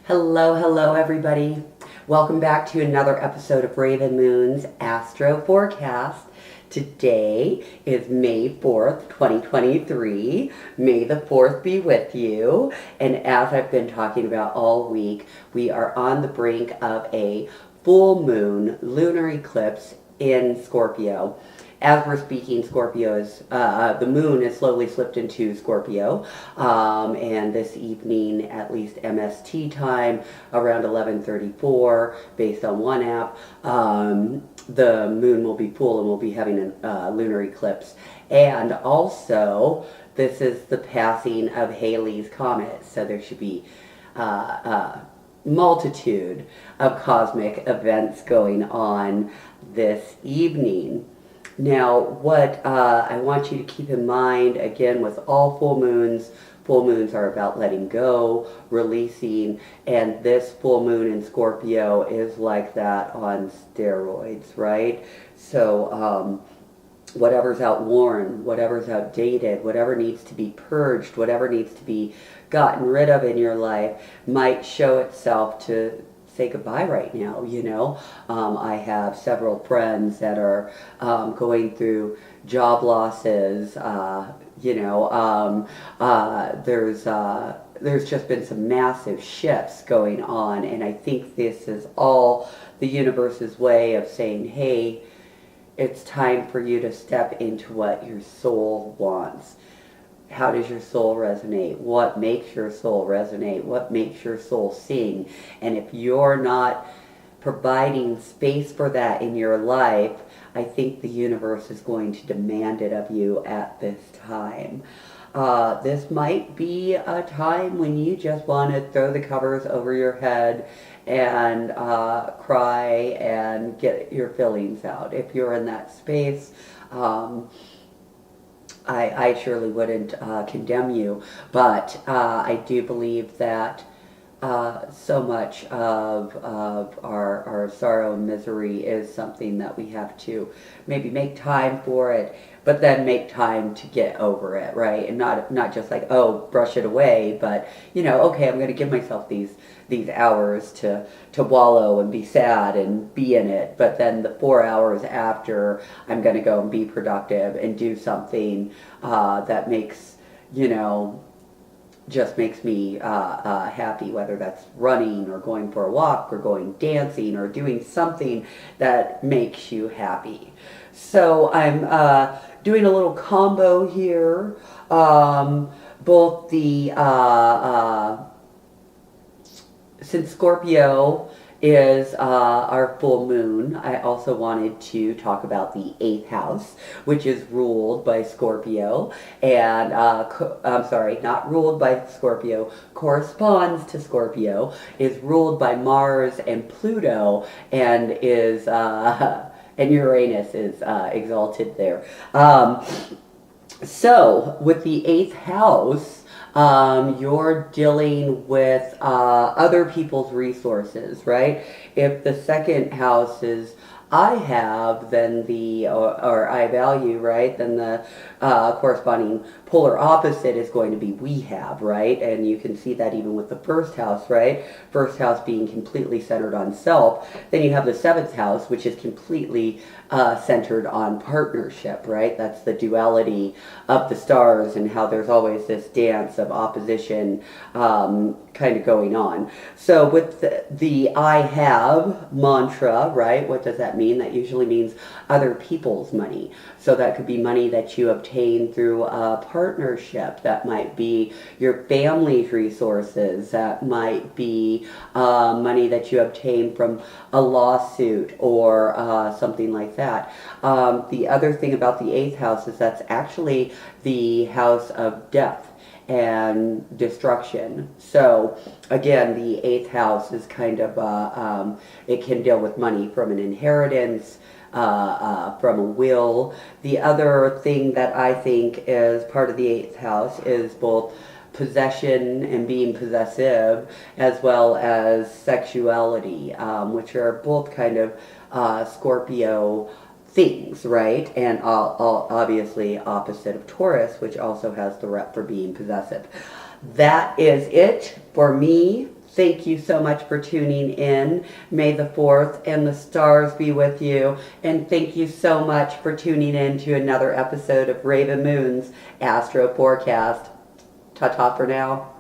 Hello, hello, everybody. Welcome back to another episode of Rav'n Moon's Astro Forecast. Today is May 4th, 2023. May the 4th be with you. And as I've been talking about all week, we are on the brink of a full moon lunar eclipse in Scorpio. As we're speaking, Scorpio is, the moon has slowly slipped into Scorpio, and this evening, at least MST time, around 11:34, based on one app, the moon will be full and we'll be having a lunar eclipse. And also, this is the passing of Halley's Comet, so there should be multitude of cosmic events going on this evening. Now, what I want you to keep in mind, again, with all full moons are about letting go, releasing, and this full moon in Scorpio is like that on steroids, right? So, whatever's outworn, whatever's outdated, whatever needs to be purged, whatever needs to be gotten rid of in your life might show itself to say goodbye right now, you know. I have several friends that are going through job losses, there's just been some massive shifts going on, and I think this is all the universe's way of saying, hey, it's time for you to step into what your soul wants. How does your soul resonate? What makes your soul resonate? What makes your soul sing? And if you're not providing space for that in your life, I think the universe is going to demand it of you at this time. This might be a time when you just want to throw the covers over your head and cry and get your feelings out. If you're in that space, I surely wouldn't condemn you, but I do believe that so much of our sorrow and misery is something that we have to maybe make time for it, but then make time to get over it, right? And not just like, oh, brush it away, but, you know, okay, I'm going to give myself these hours to wallow and be sad and be in it, but then the 4 hours after, I'm going to go and be productive and do something that makes, you know, just makes me happy, whether that's running or going for a walk or going dancing or doing something that makes you happy. So I'm doing a little combo here. Both the since Scorpio is our full moon, I also wanted to talk about the 8th house, which is ruled by Scorpio, and I'm sorry, not ruled by Scorpio, corresponds to Scorpio, is ruled by Mars and Pluto, and is and Uranus is exalted there. So with the 8th house, you're dealing with other people's resources, right? If the 2nd house is I have, then or I value, right? Then the corresponding polar opposite is going to be we have, right? And you can see that even with the 1st house, right? 1st house being completely centered on self. Then you have the 7th house, which is completely centered on partnership, right? That's the duality of the stars and how there's always this dance of opposition kind of going on. So with the I have mantra, right? What does that mean? That usually means other people's money. So that could be money that you obtain through a partnership. That might be your family's resources. That might be money that you obtain from a lawsuit or something like that. The other thing about the 8th house is that's actually the house of death and destruction. So again, the 8th house is kind of it can deal with money from an inheritance, from a will. The other thing that I think is part of the 8th house is both possession and being possessive, as well as sexuality, which are both kind of Scorpio things, right? And obviously opposite of Taurus, which also has the rep for being possessive. That is it for me. Thank you so much for tuning in. May the 4th and the stars be with you. And thank you so much for tuning in to another episode of Rav'n Moon's Astro Forecast. Ta-ta for now.